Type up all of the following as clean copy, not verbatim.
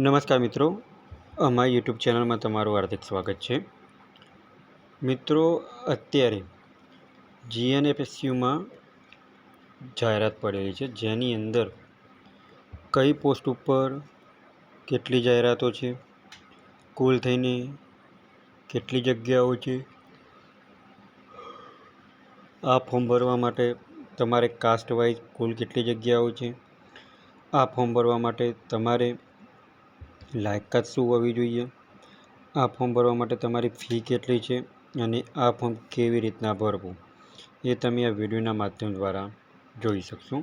નમસ્કાર મિત્રો, અમારી યુટ્યુબ ચેનલમાં તમારું હાર્દિક સ્વાગત છે. મિત્રો, અત્યારે જીએનએફએસયુમાં જાહેરાત પડેલી છે, જેની અંદર કઈ પોસ્ટ ઉપર કેટલી જાહેરાતો છે, કુલ થઈને કેટલી જગ્યાઓ છે, આ ફોર્મ ભરવા માટે તમારે કાસ્ટ વાઇઝ કુલ કેટલી જગ્યાઓ છે, આ ફોર્મ ભરવા માટે તમારે લાયકાત શું હોવી જોઈએ, આ ફોર્મ ભરવા માટે તમારી ફી કેટલી છે અને આ ફોર્મ કેવી રીતના ભરવું એ તમે આ વિડીયોના માધ્યમ દ્વારા જોઈ શકશો.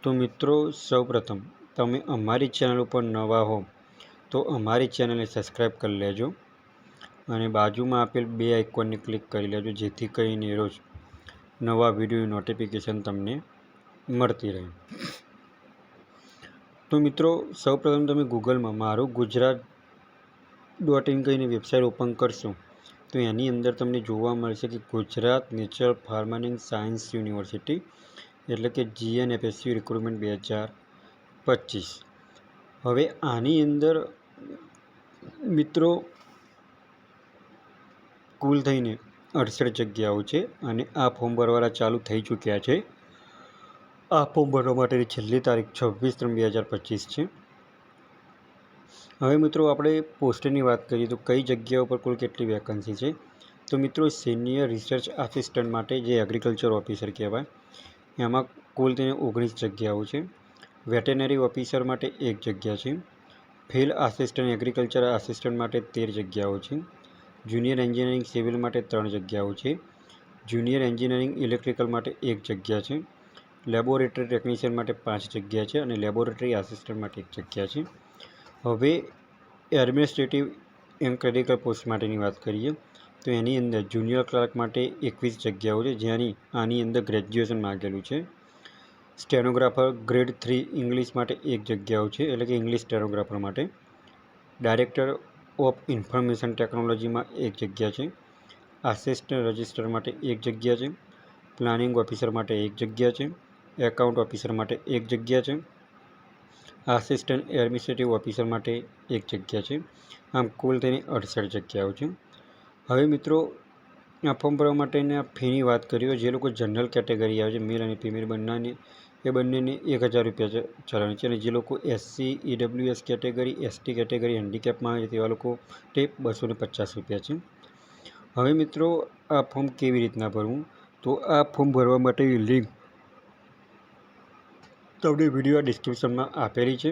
તો મિત્રો, સૌપ્રથમ તમે અમારી ચેનલ ઉપર નવા હો તો અમારી ચેનલને સબસ્ક્રાઈબ કરી લેજો અને બાજુમાં આપેલ બે આઇકોનને ક્લિક કરી લેજો, જેથી કરીને રોજ નવા વિડીયો નોટિફિકેશન તમને મળતી રહે. તો મિત્રો, સૌપ્રથમ તમે ગૂગલમાં મારું ગુજરાત .in કહીને વેબસાઇટ ઓપન કરશો તો એની અંદર તમને જોવા મળશે કે Gujarat natural farming science university એટલે કે જીએનએફએસયુ રિક્રુટમેન્ટ 2025. હવે આની અંદર મિત્રો કુલ થઈને 68 જગ્યાઓ છે અને આ ફોર્મ ભરવાના ચાલુ થઈ ચૂક્યા છે. આ ફોર્મ ભરવા માટેની છેલ્લી તારીખ 26/3/2025 છે. હવે મિત્રો આપણે પોસ્ટની વાત કરીએ તો કઈ જગ્યાઓ પર કુલ કેટલી વેકન્સી છે. તો મિત્રો, સિનિયર રિસર્ચ આસિસ્ટન્ટ માટે, જે એગ્રીકલ્ચર ઓફિસર કહેવાય, એમાં કુલ તેને 19 જગ્યાઓ છે. વેટેનરી ઓફિસર માટે 1 જગ્યા છે. ફિલ્ડ આસિસ્ટન્ટ એગ્રીકલ્ચર આસિસ્ટન્ટ માટે 13 જગ્યાઓ છે. જુનિયર એન્જિનિયરિંગ સિવિલ માટે 3 જગ્યાઓ છે. જુનિયર એન્જિનિયરિંગ ઇલેક્ટ્રિકલ માટે 1 જગ્યા છે. લેબોરેટરી ટેકનિશિયન માટે 5 જગ્યા છે અને લેબોરેટરી આસિસ્ટન્ટ માટે 1 જગ્યા છે. હવે એડમિનિસ્ટ્રેટિવ એન્ડ ક્લેરિકલ પોસ્ટ માટેની વાત કરીએ તો એની અંદર જુનિયર ક્લાર્ક માટે 21 જગ્યાઓ છે, જેની આની અંદર ગ્રેજ્યુએશન માગેલું છે. સ્ટેનોગ્રાફર ગ્રેડ 3 ઇંગ્લિશ માટે 1 જગ્યાઓ છે, એટલે કે ઇંગ્લિશ સ્ટેનોગ્રાફર માટે. ડાયરેક્ટર ઓફ ઇન્ફોર્મેશન ટેકનોલોજીમાં 1 જગ્યા છે. આસિસ્ટન્ટ રજિસ્ટર માટે 1 જગ્યા છે. પ્લાનિંગ ઓફિસર માટે 1 જગ્યા છે. એકાઉન્ટ ઓફિસર માટે 1 જગ્યા છે. આસિસ્ટન્ટ એડમિનિસ્ટ્રેટિવ ઓફિસર માટે 1 જગ્યા છે. આમ કુલ થઈને 68 જગ્યાઓ છે. હવે મિત્રો, આ ફોર્મ ભરવા માટેની ફીની વાત કરીએ, જે લોકો જનરલ કેટેગરી આવે છે, મેલ અને ફિમેલ બંનેને, એ બંનેને 1000 રૂપિયા ચલણ છે અને જે લોકો SC EWS category, ST category, હેન્ડીકેપમાં આવે તેવા લોકો તે 250 રૂપિયા છે. હવે મિત્રો, આ ફોર્મ કેવી રીતના ભરવું, તો આ ફોર્મ ભરવા માટેની લિંક તમને વિડીયો ડિસ્ક્રિપ્શનમાં આપેલી છે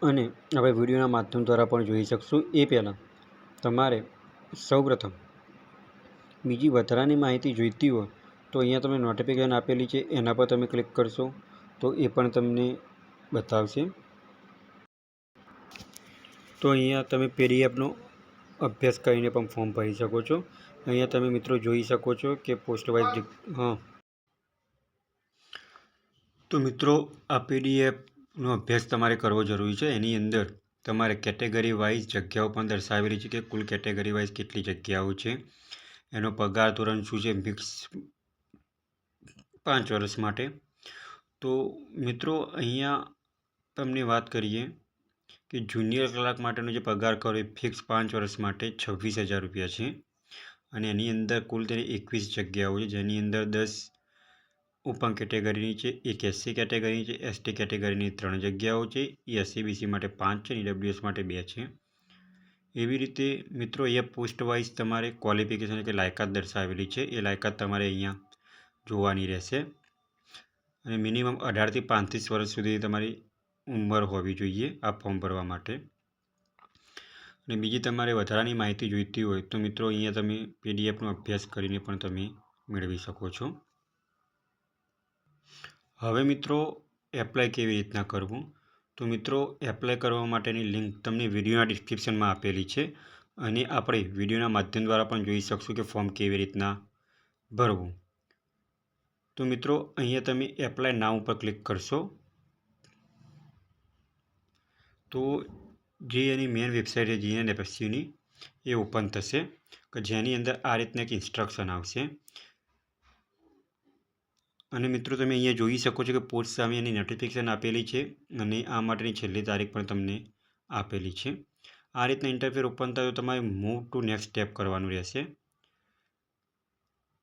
અને આપણે વિડીયોના માધ્યમ દ્વારા પણ જોઈ શકશું. એ પહેલાં તમારે સૌપ્રથમ બીજી વધારાની માહિતી જોઈતી હોય તો અહીંયા તમે નોટિફિકેશન આપેલી છે, એના પર તમે ક્લિક કરશો તો એ પણ તમને બતાવશે. તો અહીંયા તમે પીડીએફનો અભ્યાસ કરીને પણ ફોર્મ ભરી શકો છો. અહીંયા તમે મિત્રો જોઈ શકો છો કે પોસ્ટ વાઇઝ તો મિત્રો, આ પીડીએફનો અભ્યાસ તમારે કરવો જરૂરી છે. એની અંદર તમારે કેટેગરી વાઇઝ જગ્યાઓ પણ દર્શાવેલી છે કે કુલ કેટેગરી વાઇઝ કેટલી જગ્યાઓ છે, એનો પગાર ધોરણ શું છે, ફિક્સ 5 વર્ષ માટે. તો મિત્રો, અહીંયા તમને વાત કરીએ કે જુનિયર ક્લાર્ક માટેનો જે પગાર કરો એ ફિક્સ 5 વર્ષ માટે 26,000 રૂપિયા છે અને એની અંદર કુલ તેને 21 જગ્યાઓ છે, જેની અંદર 10 ઓપન કેટેગરીની છે, 1 SC કેટેગરીની છે, ST કેટેગરીની 3 જગ્યાઓ છે, SC BC માટે 5 છે અને EWS માટે 2 છે. એવી રીતે મિત્રો, અહીંયા પોસ્ટ વાઇઝ તમારે ક્વોલિફિકેશન કે લાયકાત દર્શાવેલી છે, એ લાયકાત તમારે અહીંયા જોવાની રહેશે અને મિનિમમ 18થી 35 વર્ષ સુધી તમારી ઉંમર હોવી જોઈએ આ ફોર્મ ભરવા માટે. અને બીજી તમારે વધારાની માહિતી જોઈતી હોય તો મિત્રો, અહીંયા તમે પીડીએફનો અભ્યાસ કરીને પણ તમે મેળવી શકો છો. હવે મિત્રો, એપ્લાય કેવી રીતના કરવું, તો મિત્રો, એપ્લાય કરવા માટેની લિંક તમને વિડીયોના ડિસ્ક્રિપ્શનમાં આપેલી છે અને આપણે વિડીયોના માધ્યમ દ્વારા પણ જોઈ શકશું કે ફોર્મ કેવી રીતના ભરવું. તો મિત્રો, અહીંયા તમે એપ્લાય નાઉ ઉપર ક્લિક કરશો તો જે એની મેઇન વેબસાઇટ છે જીએનએફએસયુની એ ઓપન થશે કે જેની અંદર આ રીતના એક ઇન્સ્ટ્રક્શન આવશે અને મિત્રો તમે અહીંયા જોઈ શકો છો કે પોસ્ટ સામે એની નોટિફિકેશન આપેલી છે અને આ માટેની છેલ્લી તારીખ પણ તમને આપેલી છે. આ રીતના ઇન્ટરફેસ ઓપન થાય તો તમારે મૂવ ટુ નેક્સ્ટ સ્ટેપ કરવાનું રહેશે,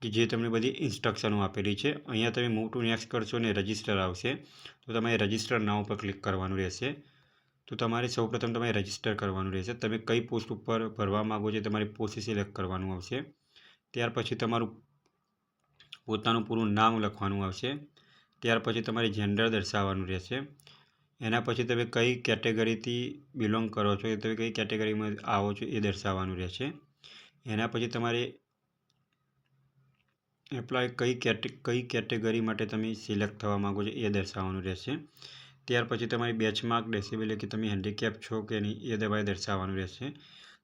કે જે તમને બધી ઇન્સ્ટ્રક્શનો આપેલી છે. અહીંયા તમે મૂવ ટુ નેક્સ્ટ કરશો અને રજિસ્ટર આવશે તો તમારે રજિસ્ટર નાવ ઉપર ક્લિક કરવાનું રહેશે. તો તમારે સૌપ્રથમ તમારે રજિસ્ટર કરવાનું રહેશે. તમે કઈ પોસ્ટ ઉપર ભરવા માગો છો તમારી પોસ્ટ સિલેક્ટ કરવાનું આવશે. ત્યાર પછી તમારું પોતાનું પૂરું નામ લખવાનું આવશે. ત્યાર પછી તમારે જેન્ડર દર્શાવવાનું રહેશે. એના પછી તમે કઈ કેટેગરીથી બિલોંગ કરો છો, એ તમે કઈ કેટેગરીમાં આવો છો એ દર્શાવવાનું રહેશે. એના પછી તમારે એપ્લાય કઈ કેટેગરી માટે તમે સિલેક્ટ થવા માગો છો એ દર્શાવવાનું રહેશે. ત્યાર પછી તમારી બેચમાર્ક ડેસિબલ કે તમે હેન્ડીકેપ છો કે નહીં એ તમારે દર્શાવવાનું રહેશે.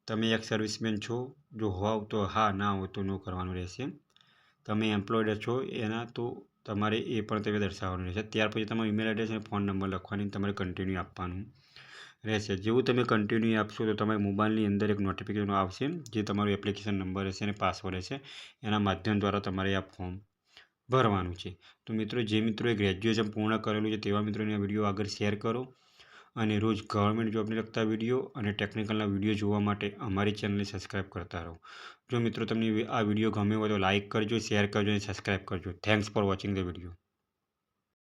તમે એક સર્વિસમેન છો જો હોવ તો હા, ના હોય તો નો કરવાનું રહેશે. તમે એમ્પ્લોયડ છો એના તો તમારે એ પણ તમે દર્શાવવાનું રહેશે. ત્યાર પછી તમારો ઈમેલ એડ્રેસ અને ફોન નંબર લખવાની તમારે કન્ટિન્યુ આપવાનું રહેશે. જેવું તમે કન્ટિન્યુ આપશો તો તમારી મોબાઈલની અંદર એક નોટિફિકેશન આવશે જે તમારો એપ્લિકેશન નંબર હશે અને પાસવર્ડ હશે. એના માધ્યમ દ્વારા તમારે આ ફોર્મ ભરવાનું છે. તો મિત્રો, જે મિત્રોએ ગ્રેજ્યુએશન પૂર્ણ કરેલું છે તેવા મિત્રોને આ વિડીયો આગળ શેર કરો અને રોજ ગવર્મેન્ટ જોબને લગતા વિડીયો અને ટેકનિકલના વિડીયો જોવા માટે અમારી ચેનલને સબસ્ક્રાઈબ કરતા રહો. જો મિત્રો તમને આ વિડીયો ગમ્યો હોય તો લાઇક કરજો, શેર કરજો અને સબસ્ક્રાઈબ કરજો. Thanks for watching the video.